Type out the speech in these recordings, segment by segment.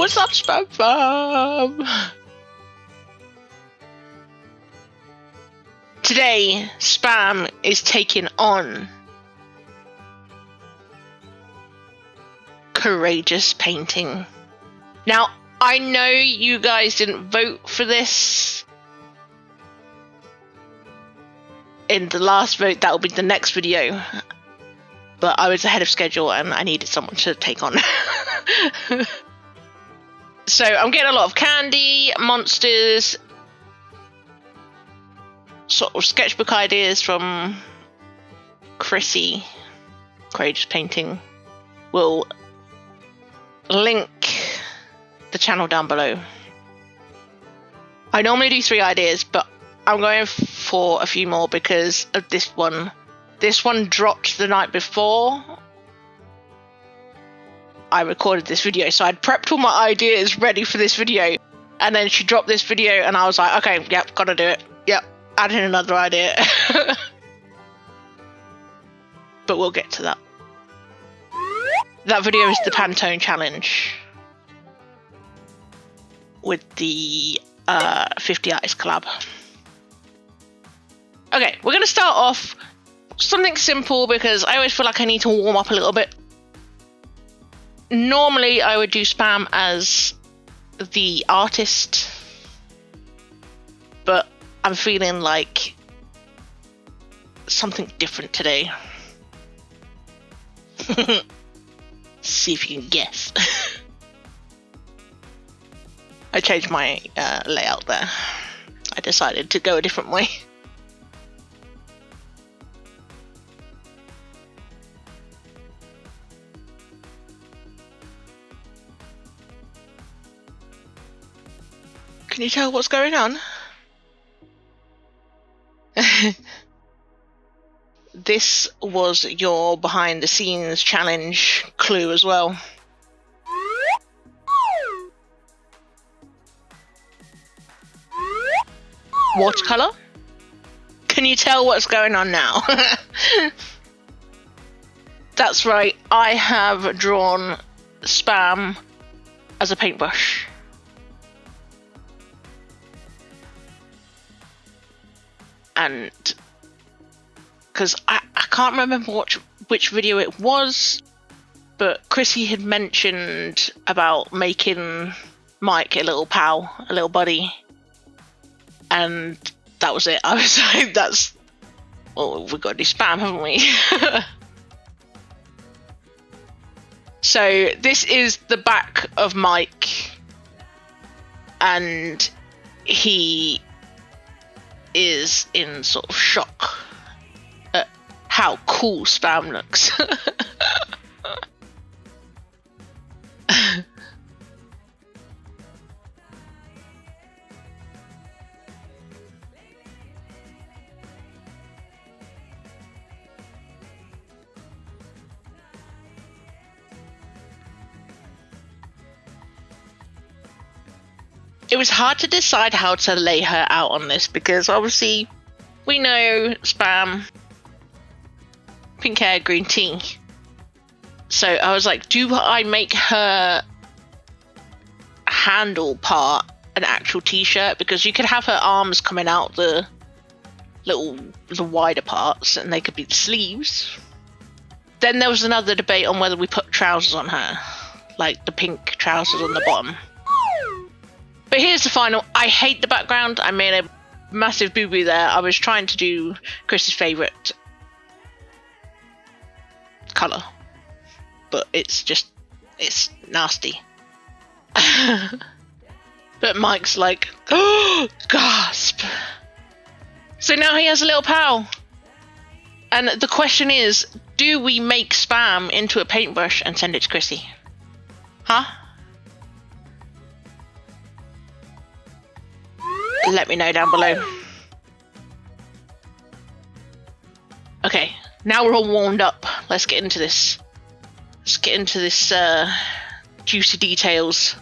What's up, Spam Fam? Today, Spam is taking on Courageous Painting. Now, I know you guys didn't vote for this in the last vote. That will be the next video. But I was ahead of schedule and I needed someone to take on. So I'm getting a lot of candy, monsters, sort of sketchbook ideas from Chrissy, Courageous Painting. We'll link the channel down below. I normally do 3 ideas, but I'm going for a few more because of this one. This one dropped the night before I recorded this video, so I'd prepped all my ideas ready for this video, and then she dropped this video and I was like, okay, yep, gotta do it. Yep, add in another idea. But we'll get to that. That video is the Pantone challenge with the 50 artist collab. Okay, we're gonna start off something simple because I always feel like I need to warm up a little bit. Normally I would do Spam as the artist, but I'm feeling like something different today. See if you can guess. I changed my layout there. I decided to go a different way. Can you tell what's going on? This was your behind the scenes challenge clue as well. Watercolor? Can you tell what's going on now? That's right, I have drawn Spam as a paintbrush. And because I can't remember which video it was, but Chrissy had mentioned about making Mike a little pal, a little buddy, and that was it. I was like, that's, well, we've got to do Spam, haven't we? So this is the back of Mike, and he is in sort of shock at how cool Spam looks. It was hard to decide how to lay her out on this because obviously we know Spam, pink hair, green tea. So I was like, do I make her handle part an actual t-shirt? Because you could have her arms coming out the wider parts and they could be the sleeves. Then there was another debate on whether we put trousers on her, like the pink trousers on the bottom. But here's the final. I hate the background. I made a massive boo-boo there. I was trying to do Chris's favourite colour. But it's nasty. But Mike's like, oh, gasp. So now he has a little pal. And the question is, do we make Spam into a paintbrush and send it to Chrissy? Huh? Let me know down below. Okay, now we're all warmed up. Let's get into this. Let's get into this juicy details.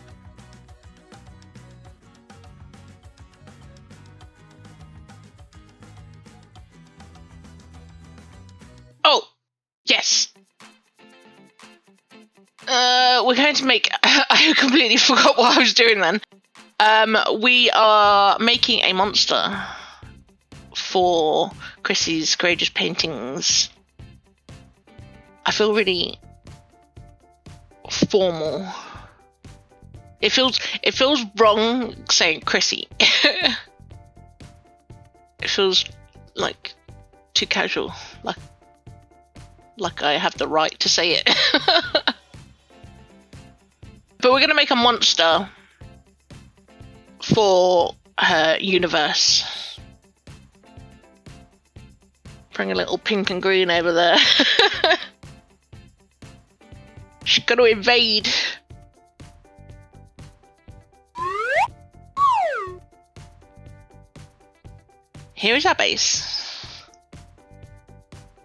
Oh, yes. we're going to make... I completely forgot what I was doing then. We are making a monster for Chrissy's Courageous Paintings. I feel really formal. It feels wrong saying Chrissy. It feels like too casual, like I have the right to say it. But we're gonna make a monster for her universe. Bring a little pink and green over there. She's gonna invade. Here is our base.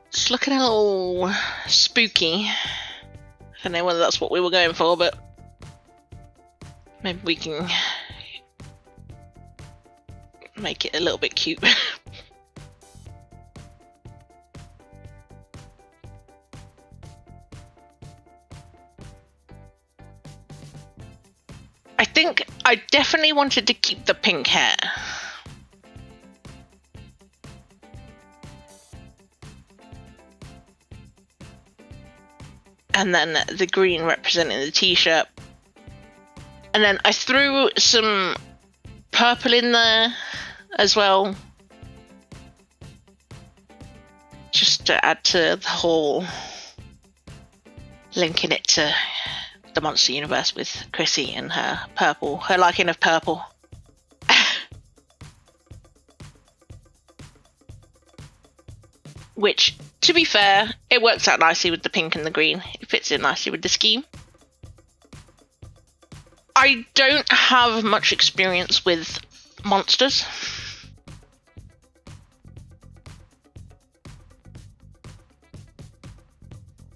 It's looking a little spooky. I don't know whether that's what we were going for, but maybe we can make it a little bit cute. I think I definitely wanted to keep the pink hair. And then the green representing the t-shirt. And then I threw some purple in there as well. Just to add to the whole linking it to the monster universe with Chrissy and her purple, her liking of purple. Which, to be fair, it works out nicely with the pink and the green. It fits in nicely with the scheme. I don't have much experience with monsters.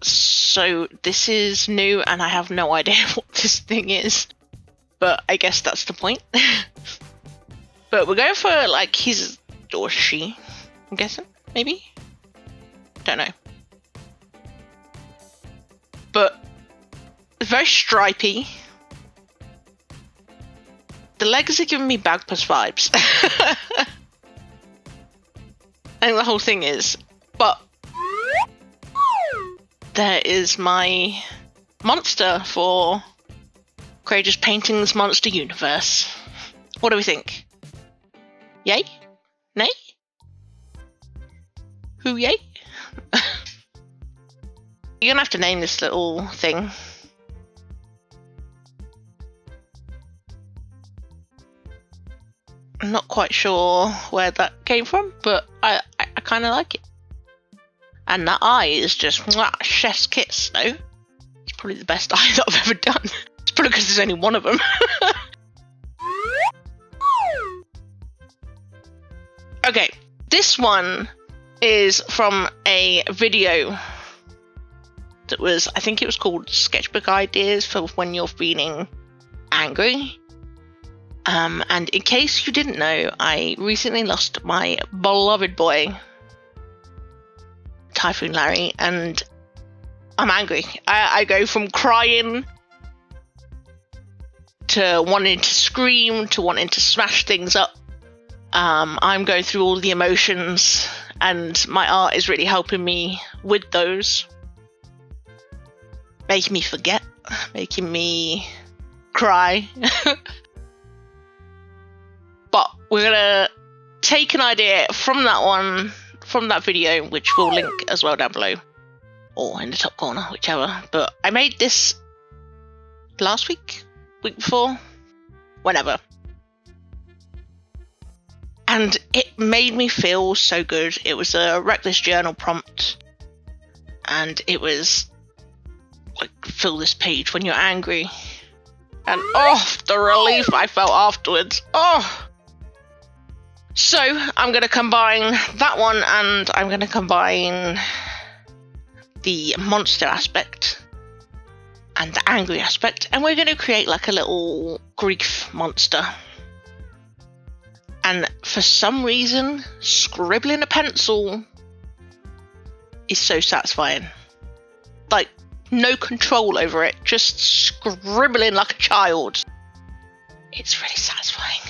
So this is new and I have no idea what this thing is. But I guess that's the point. But we're going for like his or she, I'm guessing, maybe? Don't know. But very stripy. The legs are giving me Bagpuss vibes. I think the whole thing is. But there is my monster for Courageous Painting's Monster Universe. What do we think? Yay? Nay? Who yay? You're gonna have to name this little thing. I'm not quite sure where that came from, but I kind of like it. And that eye is just mwah, chef's kiss, no? It's probably the best eye that I've ever done. It's probably because there's only one of them. Okay, this one is from a video that was, I think it was called Sketchbook Ideas for When You're Feeling Angry. And in case you didn't know, I recently lost my beloved boy, Typhoon Larry, and I'm angry. I go from crying to wanting to scream to wanting to smash things up. I'm going through all the emotions, and my art is really helping me with those. Making me forget, making me cry. But we're gonna take an idea from that one, from that video, which we'll link as well down below, or in the top corner, whichever. But I made this last week before, whenever. And it made me feel so good. It was a Reckless Journal prompt, and it was like, fill this page when you're angry. And oh, the relief I felt afterwards. Oh! So I'm going to combine that one, and I'm going to combine the monster aspect and the angry aspect, and we're going to create like a little grief monster. And for some reason, scribbling a pencil is so satisfying. Like, no control over it, just scribbling like a child. It's really satisfying.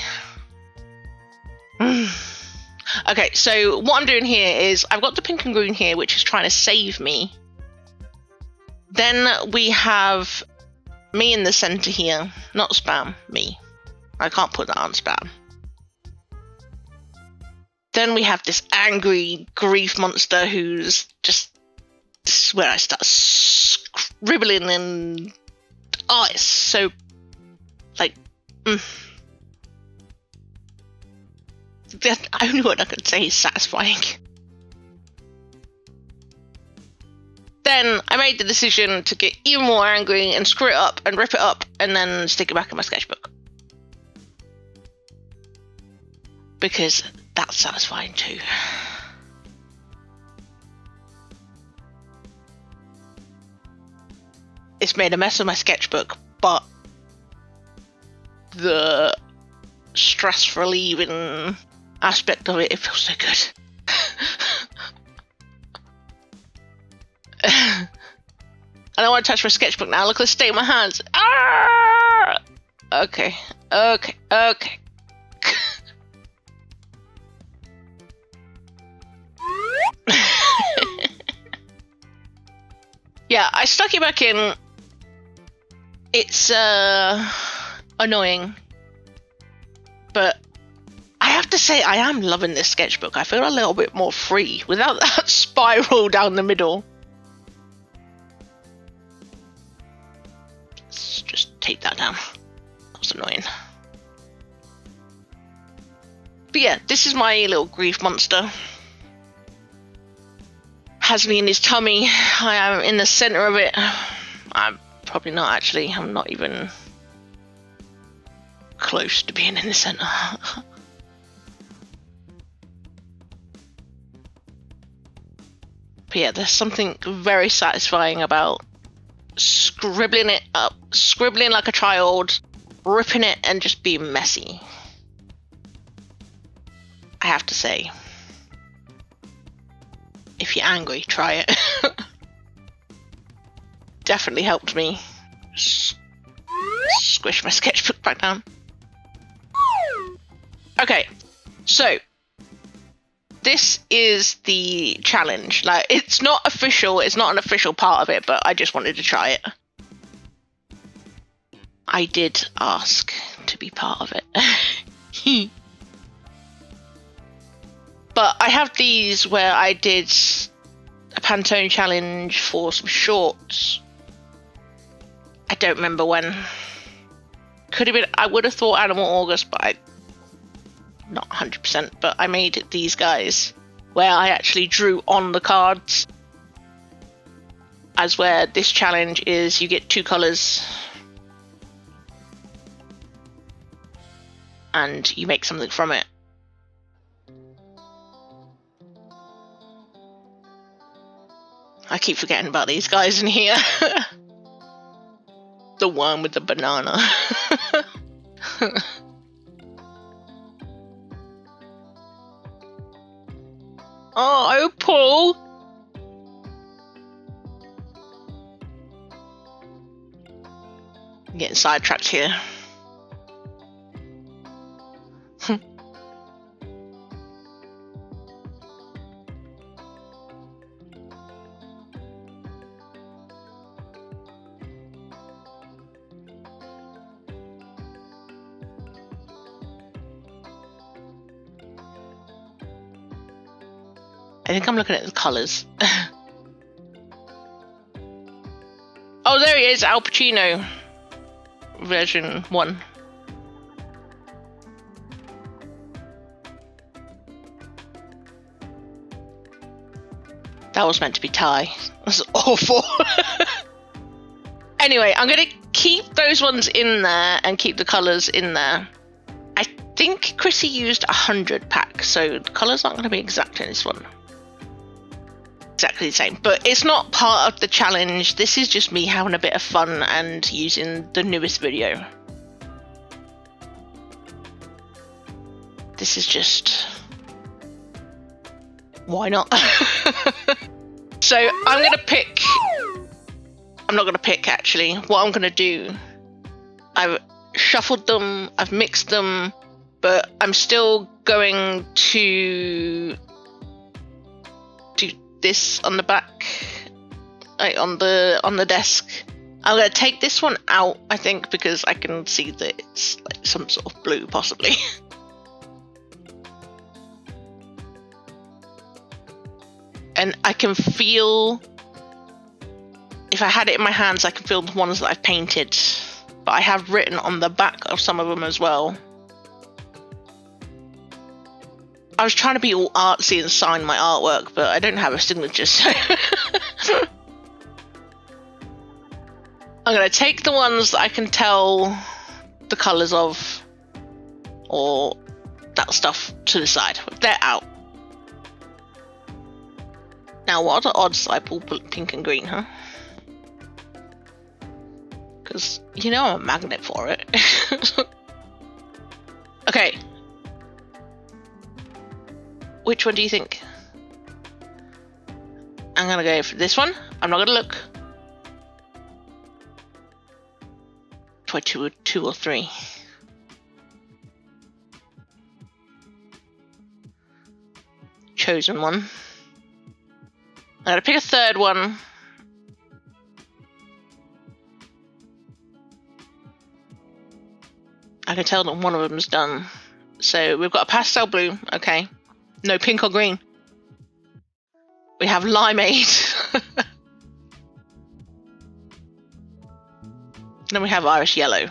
Okay, so what I'm doing here is I've got the pink and green here, which is trying to save me. Then we have me in the center here, not spam, me. I can't put that on spam. Then we have this angry grief monster who's just, this is where I start scribbling and, oh, it's so, like, The only word I could say is satisfying. Then I made the decision to get even more angry and screw it up and rip it up and then stick it back in my sketchbook. Because that's satisfying too. It's made a mess of my sketchbook, but the stress relieving aspect of it feels so good. I don't want to touch my sketchbook now. Look at the state of my hands. Ah! Okay. Yeah, I stuck it back in. It's annoying, but I have to say I am loving this sketchbook. I feel a little bit more free without that spiral down the middle. Let's just take that down. That was annoying. But yeah, this is my little grief monster. Has me in his tummy. I am in the center of it. I'm probably not actually. I'm not even close to being in the center. But yeah, there's something very satisfying about scribbling it up, scribbling like a child, ripping it and just being messy. I have to say. If you're angry, try it. Definitely helped me squish my sketchbook back down. Okay, so this is the challenge. Like, it's not official, it's not an official part of it, but I just wanted to try it. I did ask to be part of it. But I have these where I did a Pantone challenge for some shorts. I don't remember when. Could have been, I would have thought Animal August, but I not 100%, but I made these guys where I actually drew on the cards. As where this challenge is you get 2 colours and you make something from it. I keep forgetting about these guys in here. The one with the banana. Oh, Paul. I'm getting sidetracked here. I think I'm looking at the colours. Oh, there he is, Al Pacino. Version 1. That was meant to be Ty. That's awful. Anyway, I'm going to keep those ones in there and keep the colours in there. I think Chrissy used 100 packs, so the colours aren't going to be exact in this one. Exactly the same, but it's not part of the challenge. This is just me having a bit of fun and using the newest video. This is just, why not? So I'm gonna pick I'm not going to pick, actually. What I'm going to do, I've shuffled them, I've mixed them, but I'm still going to do this on the back, like on the desk. I'm going to take this one out, I think, because I can see that it's like some sort of blue, possibly. And I can feel, if I had it in my hands, I can feel the ones that I've painted. But I have written on the back of some of them as well. I was trying to be all artsy and sign my artwork, but I don't have a signature, so... I'm going to take the ones that I can tell the colours of, or that stuff, to the side. They're out. Now, what are the odds I pull pink and green, huh? Because, you know, I'm a magnet for it. Okay. Which one do you think? I'm going to go for this one. I'm not going to look. Try two or three. Chosen one. I'm going to pick a third one. I can tell that one of them's done. So we've got a pastel blue, okay. No pink or green. We have limeade. Then we have iris yellow,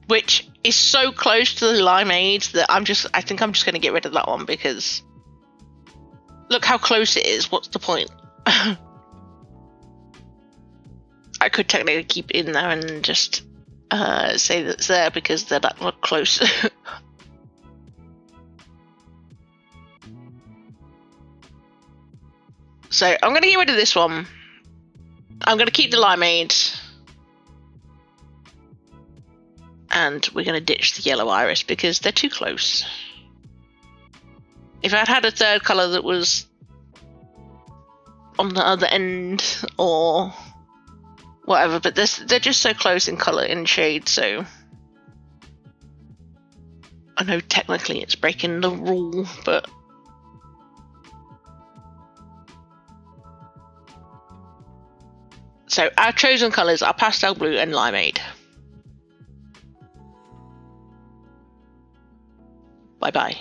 which is so close to the limeade that I think I'm just going to get rid of that one, because look how close it is. What's the point? I could technically keep it in there and just say that it's there because they're that close. So I'm going to get rid of this one. I'm going to keep the limeade. And we're going to ditch the yellow iris because they're too close. If I'd had a third colour that was on the other end or whatever, but they're just so close in colour, in shade, so I know technically it's breaking the rule, but so our chosen colours are pastel blue and limeade. Bye bye.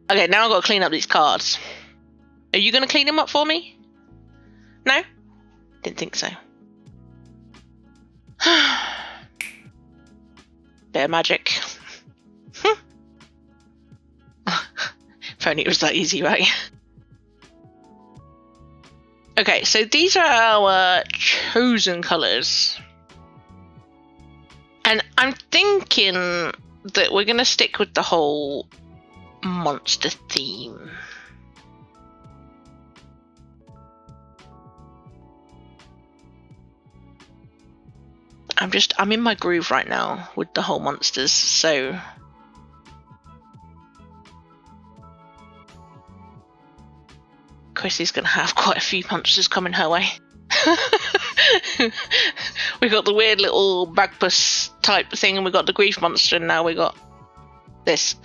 Okay, now I've got to clean up these cards. Are you going to clean them up for me? No? Didn't think so. Bit of magic. If only it was that easy, right? Okay, so these are our chosen colours. And I'm thinking that we're going to stick with the whole monster theme. I'm in my groove right now with the whole monsters, so Chrissy's gonna have quite a few monsters coming her way. We got the weird little Bagpuss type thing, and we got the grief monster, and now we got this.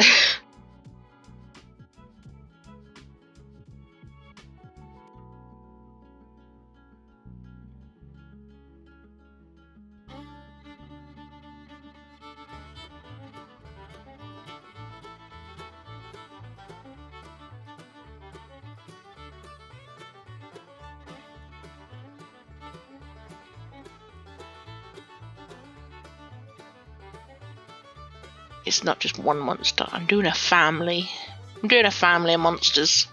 It's not just one monster. I'm doing a family. I'm doing a family of monsters.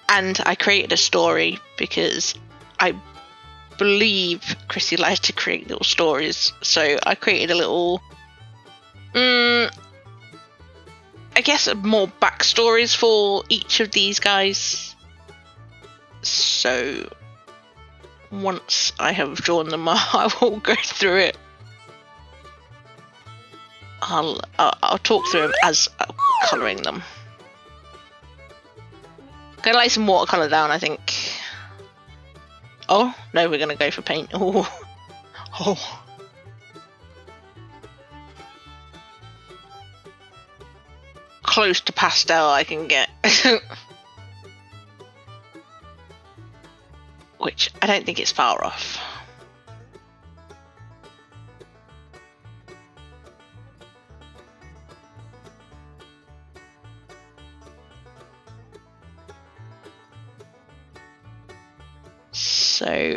And I created a story because I believe Chrissy likes to create little stories. So I created a little, I guess more backstories for each of these guys. So once I have drawn them, I will go through it. I'll talk through them as I'm colouring them. I'm gonna lay some watercolour down, I think. Oh, no, we're going to go for paint. Oh. Oh. Close to pastel I can get. Which I don't think it's far off. So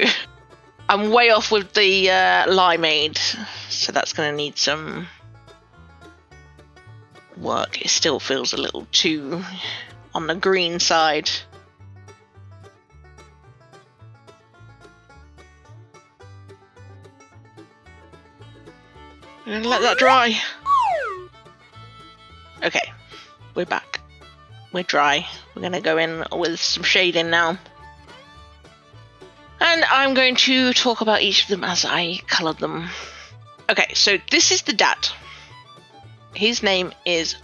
I'm way off with the limeade, so that's going to need some work. It still feels a little too on the green side. I'm going to let that dry. Okay, we're back. We're dry. We're going to go in with some shading now. And I'm going to talk about each of them as I coloured them. Okay, so this is the dad. His name is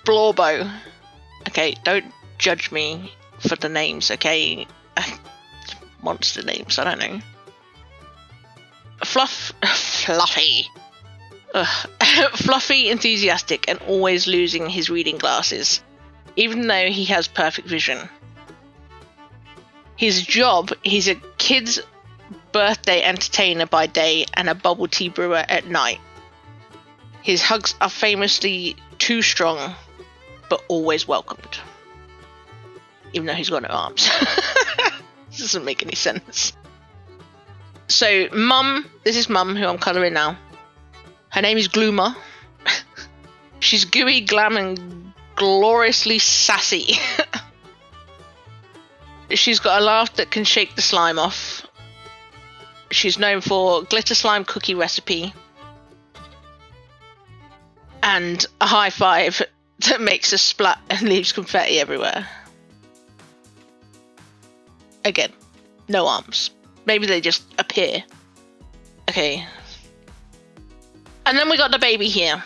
Blorbo. Okay, don't judge me for the names, okay? Monster names, I don't know. Fluffy. Fluffy, enthusiastic, and always losing his reading glasses, even though he has perfect vision. His job, he's a kid's birthday entertainer by day and a bubble tea brewer at night. His hugs are famously too strong, but always welcomed. Even though he's got no arms. This doesn't make any sense. So, Mum, this is Mum, who I'm colouring now. Her name is Gloomer. She's gooey, glam, and gloriously sassy. She's got a laugh that can shake the slime off. She's known for glitter slime cookie recipe. And a high five that makes a splat and leaves confetti everywhere. Again, no arms. Maybe they just appear. Okay. And then we got the baby here.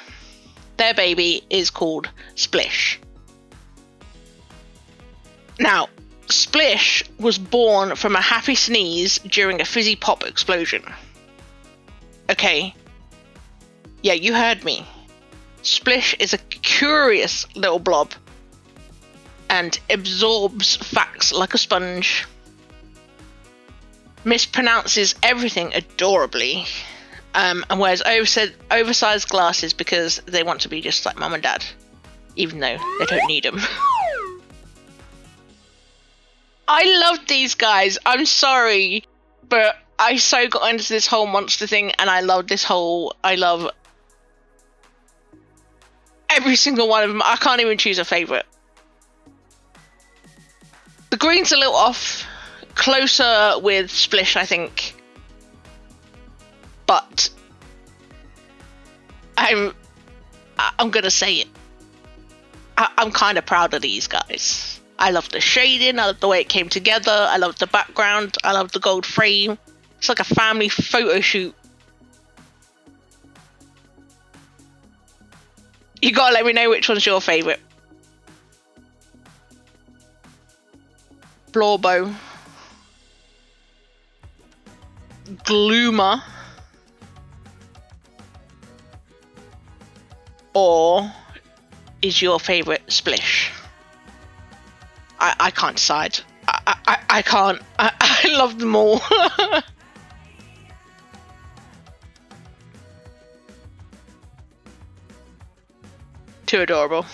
Their baby is called Splish. Now, Splish was born from a happy sneeze during a fizzy pop explosion. Okay. Yeah, you heard me. Splish is a curious little blob and absorbs facts like a sponge. Mispronounces everything adorably, and wears oversized glasses because they want to be just like Mum and Dad, even though they don't need them. I love these guys. I'm sorry, but I so got into this whole monster thing, and I love every single one of them. I can't even choose a favourite. The green's a little off. Closer with Splish, I think. But I'm gonna say it. I'm kind of proud of these guys. I love the shading, I love the way it came together, I love the background, I love the gold frame. It's like a family photo shoot. You gotta let me know which one's your favourite. Blorbo. Gloomer. Or is your favourite Splish? I can't decide. I can't. I love them all. Too adorable.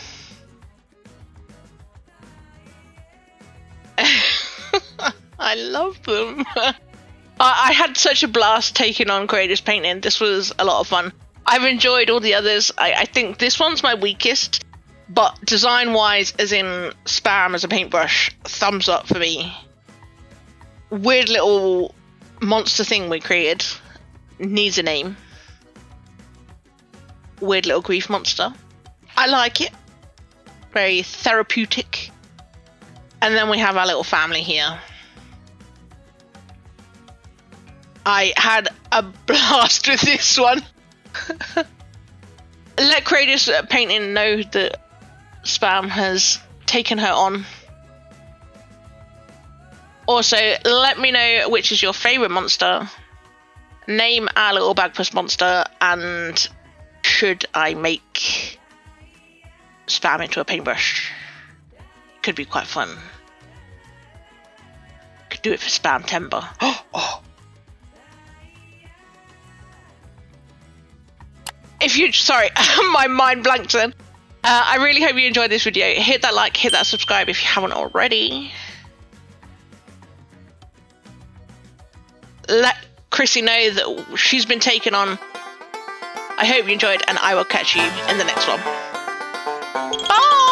I love them. I had such a blast taking on Courageous Painting. This was a lot of fun. I've enjoyed all the others. I think this one's my weakest, but design-wise, as in Spam as a paintbrush, thumbs up for me. Weird little monster thing we created. Needs a name. Weird little grief monster. I like it. Very therapeutic. And then we have our little family here. I had a blast with this one. Let Courageous Painting know that Spam has taken her on. Also, let me know which is your favourite monster. Name our little Bagpuss monster, and should I make Spam into a paintbrush? Could be quite fun. Could do it for Spam Timber. Oh. If you, sorry, my mind blanked then. I really hope you enjoyed this video. Hit that like, hit that subscribe if you haven't already. Let Chrissy know that she's been taken on. I hope you enjoyed, and I will catch you in the next one. Bye!